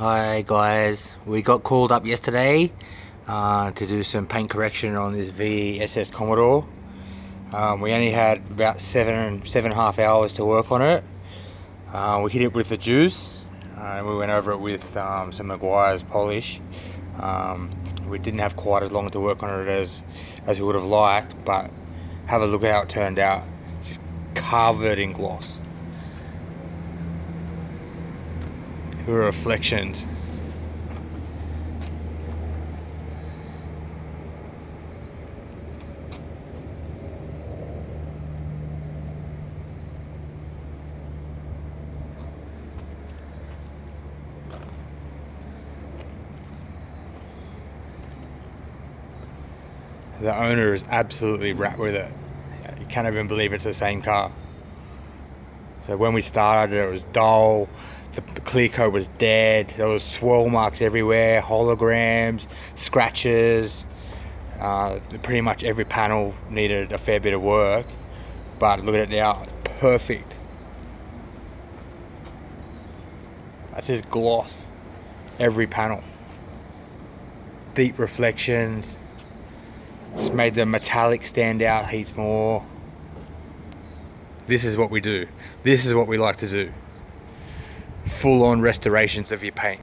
Hi guys, we got called up yesterday to do some paint correction on this VSS Commodore. We only had about seven and a half hours to work on it. We hit it with the juice and we went over it with some Maguire's polish. We didn't have quite as long to work on it as we would have liked, but have a look at how it turned out. It's just covered in gloss. Here are reflections. The owner is absolutely wrapped with it. You can't even believe it's the same car. So when we started, it was dull, the clear coat was dead, there was swirl marks everywhere, holograms, scratches. Pretty much every panel needed a fair bit of work, but look at it now, it's perfect. That's just gloss, every panel. Deep reflections, just made the metallic stand out heaps more. This is what we do. This is what we like to do. Full-on restorations of your paint.